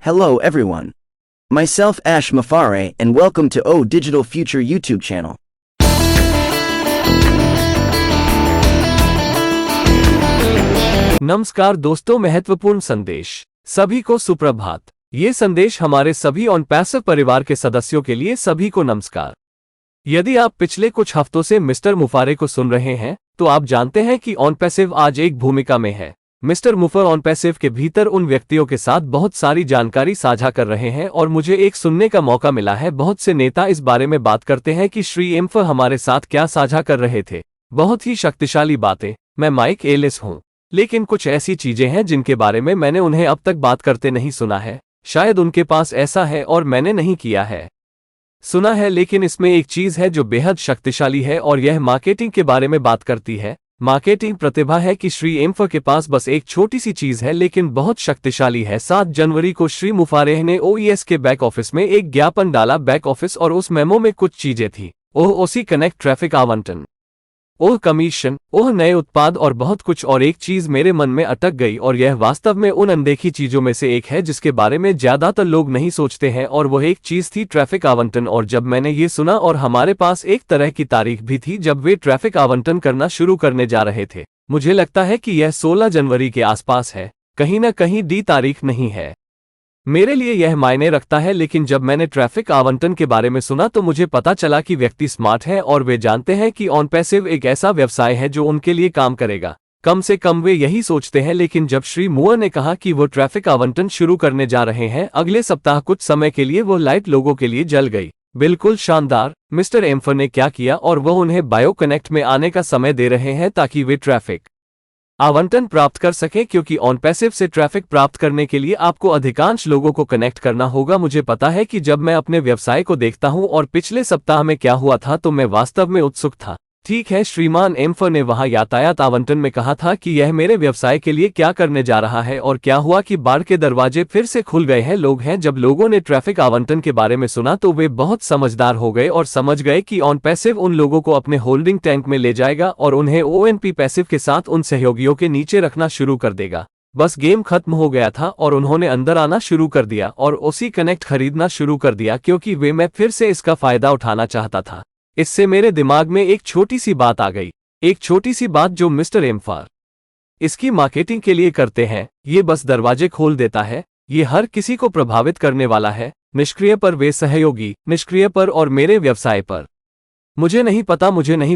Hello everyone. Myself Ash Mafare and welcome to O Digital Future YouTube channel. नमस्कार दोस्तों, महत्वपूर्ण संदेश। सभी को सुप्रभात। ये संदेश हमारे सभी ऑन पैसिव परिवार के सदस्यों के लिए सभी को नमस्कार। यदि आप पिछले कुछ हफ्तों से मिस्टर मुफारे को सुन रहे हैं तो आप जानते हैं कि ऑन पैसिव आज एक भूमिका में है। मिस्टर मुफर ऑन पैसिव के भीतर उन व्यक्तियों के साथ बहुत सारी जानकारी साझा कर रहे हैं और मुझे एक सुनने का मौका मिला है। बहुत से नेता इस बारे में बात करते हैं कि श्री एम्फ हमारे साथ क्या साझा कर रहे थे। बहुत ही शक्तिशाली बातें। मैं माइक एलिस हूं, लेकिन कुछ ऐसी चीजें हैं जिनके बारे में मैंने उन्हें अब तक बात करते नहीं सुना है। शायद उनके पास ऐसा है और मैंने नहीं किया है, सुना है, लेकिन इसमें एक चीज है जो बेहद शक्तिशाली है और यह मार्केटिंग के बारे में बात करती है। मार्केटिंग प्रतिभा है कि श्री एम्फ के पास बस एक छोटी सी चीज है लेकिन बहुत शक्तिशाली है। 7 जनवरी को श्री मुफारेह ने ओईएस के बैक ऑफिस में एक ज्ञापन डाला। बैक ऑफिस और उस मेमो में कुछ चीजें थी। ओह ओसी कनेक्ट, ट्रैफिक आवंटन, ओह कमीशन, ओह नए उत्पाद और बहुत कुछ। और एक चीज मेरे मन में अटक गई और यह वास्तव में उन अनदेखी चीजों में से एक है जिसके बारे में ज्यादातर लोग नहीं सोचते हैं, और वह एक चीज थी ट्रैफिक आवंटन। और जब मैंने ये सुना, और हमारे पास एक तरह की तारीख भी थी जब वे ट्रैफिक आवंटन करना शुरू करने जा रहे थे। मुझे लगता है कि यह 16 जनवरी के आसपास है, कहीं ना कहीं डी तारीख नहीं है। मेरे लिए यह मायने रखता है, लेकिन जब मैंने ट्रैफिक आवंटन के बारे में सुना तो मुझे पता चला कि व्यक्ति स्मार्ट है और वे जानते हैं कि ऑन पैसिव एक ऐसा व्यवसाय है जो उनके लिए काम करेगा। कम से कम वे यही सोचते हैं। लेकिन जब श्री मुअर ने कहा कि वो ट्रैफिक आवंटन शुरू करने जा रहे हैं अगले सप्ताह, कुछ समय के लिए वो लाइट लोगों के लिए जल गई। बिल्कुल शानदार। मिस्टर एम्फर ने क्या किया, और वह उन्हें बायो कनेक्ट में आने का समय दे रहे हैं ताकि वे ट्रैफिक आवंटन प्राप्त कर सकें, क्योंकि ऑन पैसिव से ट्रैफिक प्राप्त करने के लिए आपको अधिकांश लोगों को कनेक्ट करना होगा। मुझे पता है कि जब मैं अपने व्यवसाय को देखता हूं और पिछले सप्ताह में क्या हुआ था तो मैं वास्तव में उत्सुक था। ठीक है, श्रीमान एम्फर ने वहां यातायात आवंटन में कहा था कि यह मेरे व्यवसाय के लिए क्या करने जा रहा है, और क्या हुआ कि बाढ़ के दरवाजे फिर से खुल गए हैं। लोग हैं, जब लोगों ने ट्रैफिक आवंटन के बारे में सुना तो वे बहुत समझदार हो गए और समझ गए कि ऑन पैसिव उन लोगों को अपने होल्डिंग टैंक में ले जाएगा और उन्हें ओएनपी पैसिव के साथ उन सहयोगियों के नीचे रखना शुरू कर देगा। बस गेम खत्म हो गया था और उन्होंने अंदर आना शुरू कर दिया और ओसी कनेक्ट खरीदना शुरू कर दिया, क्योंकि वे मैं फिर से इसका फायदा उठाना चाहता था। इससे मेरे दिमाग में एक छोटी सी बात आ गई, एक छोटी सी बात जो मिस्टर एम्फार इसकी मार्केटिंग के लिए करते हैं। ये बस दरवाजे खोल देता है। ये हर किसी को प्रभावित करने वाला है, निष्क्रिय पर वे सहयोगी, निष्क्रिय पर और मेरे व्यवसाय पर। मुझे नहीं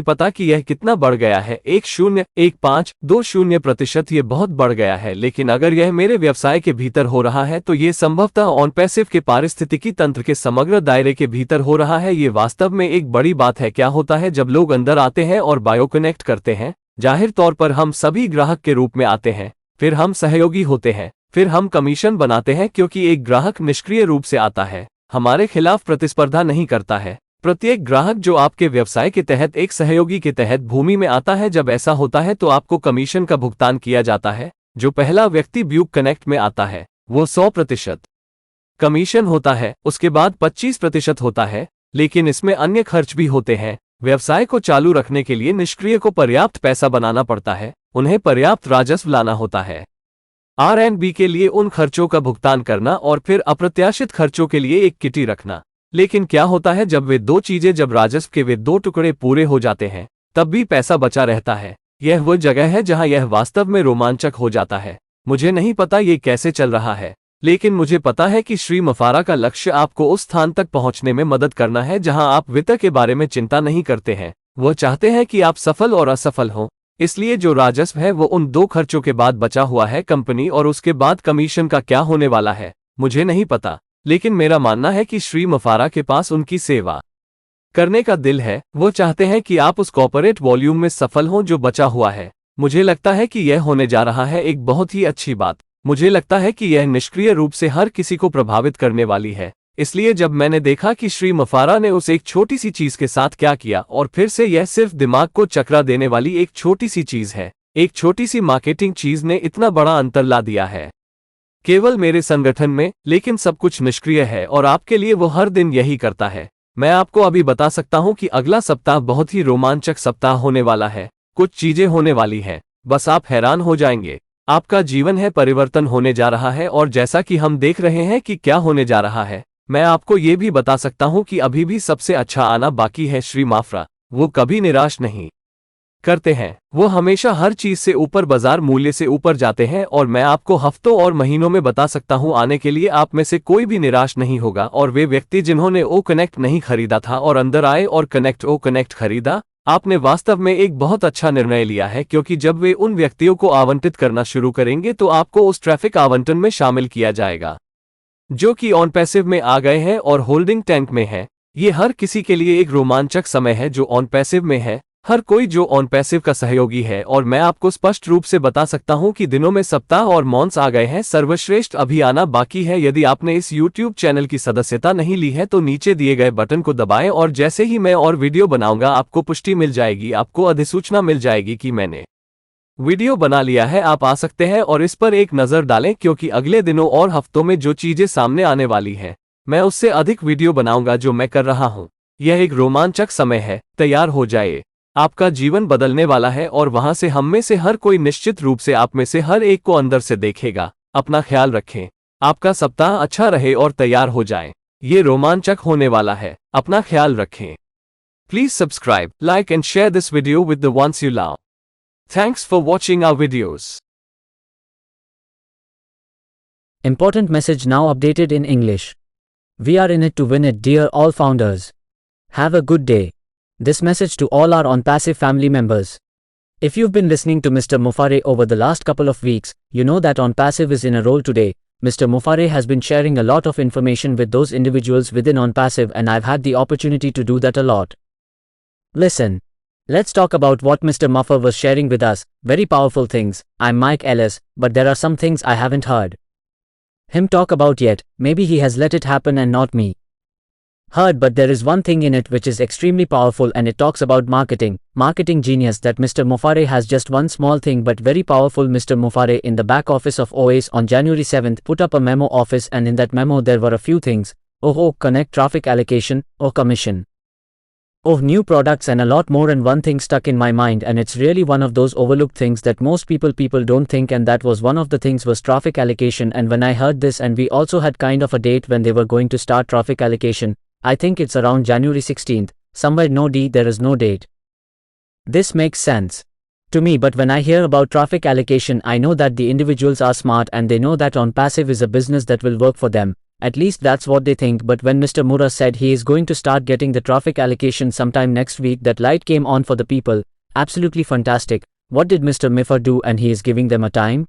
पता कि यह कितना बढ़ गया है। 1.20% ये बहुत बढ़ गया है, लेकिन अगर यह मेरे व्यवसाय के भीतर हो रहा है तो ये संभवतः ऑन पैसिव के पारिस्थितिकी तंत्र के समग्र दायरे के भीतर हो रहा है। ये वास्तव में एक बड़ी बात है। क्या होता है जब लोग अंदर आते हैं और बायो कनेक्ट करते हैं? जाहिर तौर पर हम सभी ग्राहक के रूप में आते हैं, फिर हम सहयोगी होते हैं, फिर हम कमीशन बनाते हैं, क्योंकि एक ग्राहक निष्क्रिय रूप से आता है, हमारे खिलाफ प्रतिस्पर्धा नहीं करता है। प्रत्येक ग्राहक जो आपके व्यवसाय के तहत एक सहयोगी के तहत भूमि में आता है, जब ऐसा होता है तो आपको कमीशन का भुगतान किया जाता है। जो पहला व्यक्ति ब्यूक कनेक्ट में आता है वो 100% कमीशन होता है, उसके बाद 25% होता है, लेकिन इसमें अन्य खर्च भी होते हैं। व्यवसाय को चालू रखने के लिए निष्क्रिय को पर्याप्त पैसा बनाना पड़ता है, उन्हें पर्याप्त राजस्व लाना होता है, R&B के लिए उन खर्चों का भुगतान करना और फिर अप्रत्याशित खर्चों के लिए एक किटी रखना। लेकिन क्या होता है जब वे दो चीजें, जब राजस्व के वे 2 टुकड़े पूरे हो जाते हैं तब भी पैसा बचा रहता है। यह वह जगह है जहां यह वास्तव में रोमांचक हो जाता है। मुझे नहीं पता ये कैसे चल रहा है, लेकिन मुझे पता है कि श्री मफारा का लक्ष्य आपको उस स्थान तक पहुंचने में मदद करना है जहां आप वित्त के बारे में चिंता नहीं करते हैं। वह चाहते हैं कि आप सफल और असफल हों। इसलिए जो राजस्व है वो उन 2 खर्चों के बाद बचा हुआ है, कंपनी, और उसके बाद कमीशन का क्या होने वाला है मुझे नहीं पता। लेकिन मेरा मानना है कि श्री मफारा के पास उनकी सेवा करने का दिल है। वो चाहते हैं कि आप उस कॉर्पोरेट वॉल्यूम में सफल हों जो बचा हुआ है। मुझे लगता है कि यह होने जा रहा है एक बहुत ही अच्छी बात। मुझे लगता है कि यह निष्क्रिय रूप से हर किसी को प्रभावित करने वाली है। इसलिए जब मैंने देखा कि श्री मफारा ने उस एक छोटी सी चीज के साथ क्या किया, और फिर से यह सिर्फ दिमाग को चकरा देने वाली एक छोटी सी चीज है, एक छोटी सी मार्केटिंग चीज ने इतना बड़ा अंतर ला दिया है केवल मेरे संगठन में। लेकिन सब कुछ निष्क्रिय है और आपके लिए वो हर दिन यही करता है। मैं आपको अभी बता सकता हूं कि अगला सप्ताह बहुत ही रोमांचक सप्ताह होने वाला है। कुछ चीजें होने वाली हैं, बस आप हैरान हो जाएंगे। आपका जीवन है परिवर्तन होने जा रहा है और जैसा कि हम देख रहे हैं कि क्या होने जा रहा है, मैं आपको ये भी बता सकता हूं कि अभी भी सबसे अच्छा आना बाकी है। श्री माफ्रा, वो कभी निराश नहीं करते हैं, वो हमेशा हर चीज से ऊपर, बाजार मूल्य से ऊपर जाते हैं और मैं आपको हफ्तों और महीनों में बता सकता हूं आने के लिए आप में से कोई भी निराश नहीं होगा। और वे व्यक्ति जिन्होंने ओ कनेक्ट नहीं खरीदा था और अंदर आए और कनेक्ट ओ कनेक्ट खरीदा, आपने वास्तव में एक बहुत अच्छा निर्णय लिया है, क्योंकि जब वे उन व्यक्तियों को आवंटित करना शुरू करेंगे तो आपको उस ट्रैफिक आवंटन में शामिल किया जाएगा जो कि ऑन पैसिव में आ गए हैं और होल्डिंग टैंक में है। ये हर किसी के लिए एक रोमांचक समय है जो ऑन पैसिव में है, हर कोई जो ऑन पैसिव का सहयोगी है। और मैं आपको स्पष्ट रूप से बता सकता हूं कि दिनों में सप्ताह और मॉन्थ्स आ गए हैं, सर्वश्रेष्ठ अभी आना बाकी है। यदि आपने इस YouTube चैनल की सदस्यता नहीं ली है तो नीचे दिए गए बटन को दबाएं और जैसे ही मैं और वीडियो बनाऊंगा आपको पुष्टि मिल जाएगी, आपको अधिसूचना मिल जाएगी कि मैंने वीडियो बना लिया है। आप आ सकते हैं और इस पर एक नज़र डालें, क्योंकि अगले दिनों और हफ्तों में जो चीजें सामने आने वाली है, मैं उससे अधिक वीडियो बनाऊंगा जो मैं कर रहा हूं। यह एक रोमांचक समय है, तैयार हो जाइए। आपका जीवन बदलने वाला है और वहां से हम में से हर कोई निश्चित रूप से आप में से हर एक को अंदर से देखेगा। अपना ख्याल रखें, आपका सप्ताह अच्छा रहे और तैयार हो जाएं। ये रोमांचक होने वाला है। अपना ख्याल रखें। Please subscribe, like and share this video with the ones you love. Thanks for watching our videos. Important message now updated in English. We are in it to win it, dear all founders. Have a good day. This message to all our OnPassive family members. If you've been listening to Mr. Mufare over the last couple of weeks, you know that OnPassive is in a role today. Mr. Mufare has been sharing a lot of information with those individuals within OnPassive, and I've had the opportunity to do that a lot. Listen. Let's talk about what Mr. Muffer was sharing with us. Very powerful things. I'm Mike Ellis, but there are some things I haven't heard him talk about yet. Maybe he has let it happen and not me. Heard, but there is one thing in it which is extremely powerful, and it talks about marketing. Marketing genius that Mr. Mufare has. Just one small thing but very powerful. Mr. Mufare in the back office of OAS on January 7th put up a memo office, and in that memo there were a few things. Oh, connect, traffic allocation, commission. Oh, new products and a lot more, and one thing stuck in my mind, and it's really one of those overlooked things that most people don't think, and that was one of the things was traffic allocation. And when I heard this, and we also had kind of a date when they were going to start traffic allocation, I think it's around January 16th, somewhere. No D, there is no date. This makes sense to me, but when I hear about traffic allocation, I know that the individuals are smart and they know that OnPassive is a business that will work for them. At least that's what they think. But when Mr. Mura said he is going to start getting the traffic allocation sometime next week, that light came on for the people. Absolutely fantastic. What did Mr. Miffer do? And he is giving them a time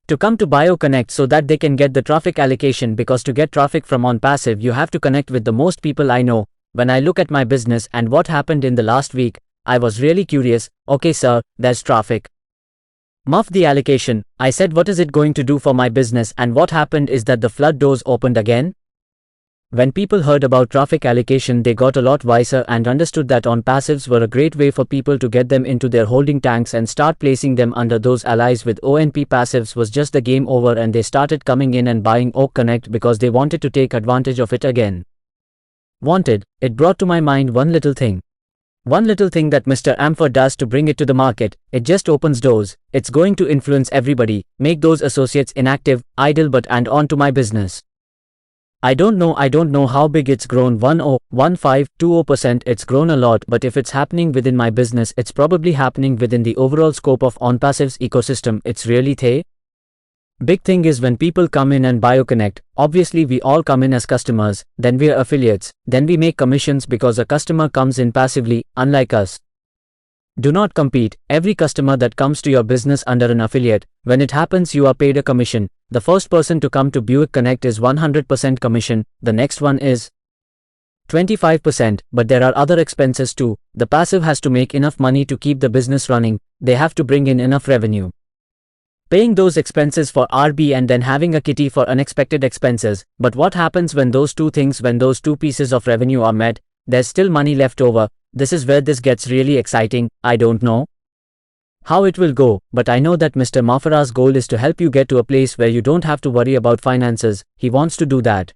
to come to BioConnect so that they can get the traffic allocation, because to get traffic from OnPassive you have to connect with the most people I know. When I look at my business and what happened in the last week, I was really curious. Okay sir, there's traffic. Muff the allocation. I said, what is it going to do for my business? And what happened is that the flood doors opened again. When people heard about traffic allocation, they got a lot wiser and understood that OnPassives were a great way for people to get them into their holding tanks and start placing them under those allies. With ONP passives was just the game over, and they started coming in and buying Oak Connect because they wanted to take advantage of it again. Wanted, it brought to my mind one little thing. One little thing that Mr. Amfer does to bring it to the market. It just opens doors. It's going to influence everybody, make those associates inactive, idle, but and on to my business. I don't know how big it's grown. 20% it's grown a lot, but if it's happening within my business, it's probably happening within the overall scope of OnPassive's ecosystem. It's really the big thing is when people come in and BioConnect. Obviously we all come in as customers, then we're affiliates, then we make commissions because a customer comes in passively, unlike us. Do not compete. Every customer that comes to your business under an affiliate, when it happens you are paid a commission. The first person to come to Buick Connect is 100% commission, the next one is 25%, but there are other expenses too. The passive has to make enough money to keep the business running, they have to bring in enough revenue. Paying those expenses for RB and then having a kitty for unexpected expenses. But what happens when those two things, when those two pieces of revenue are met, there's still money left over. This is where this gets really exciting. I don't know how it will go, but I know that Mr. Mafara's goal is to help you get to a place where you don't have to worry about finances. He wants to do that.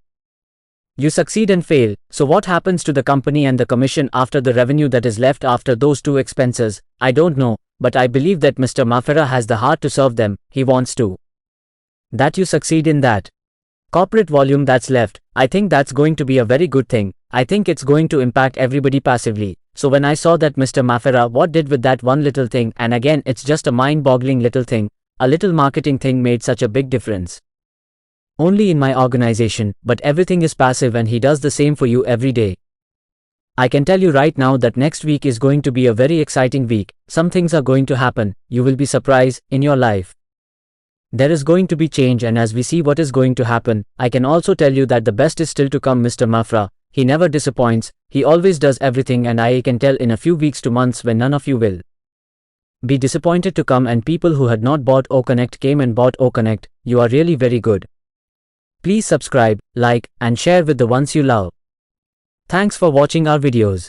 You succeed and fail, so what happens to the company and the commission after the revenue that is left after those two expenses? I don't know, but I believe that Mr. Mafera has the heart to serve them, he wants to. That you succeed in that corporate volume that's left, I think that's going to be a very good thing. I think it's going to impact everybody passively. So when I saw that Mr. Mafera what did with that one little thing, and again it's just a mind-boggling little thing, a little marketing thing made such a big difference. Only in my organization, but everything is passive and he does the same for you every day. I can tell you right now that next week is going to be a very exciting week. Some things are going to happen, you will be surprised in your life. There is going to be change, and as we see what is going to happen, I can also tell you that the best is still to come. Mr. Mafera, he never disappoints, he always does everything, and I can tell in a few weeks to months when none of you will be disappointed to come, and people who had not bought OConnect came and bought OConnect. You are really very good. Please subscribe, like, and share with the ones you love. Thanks for watching our videos.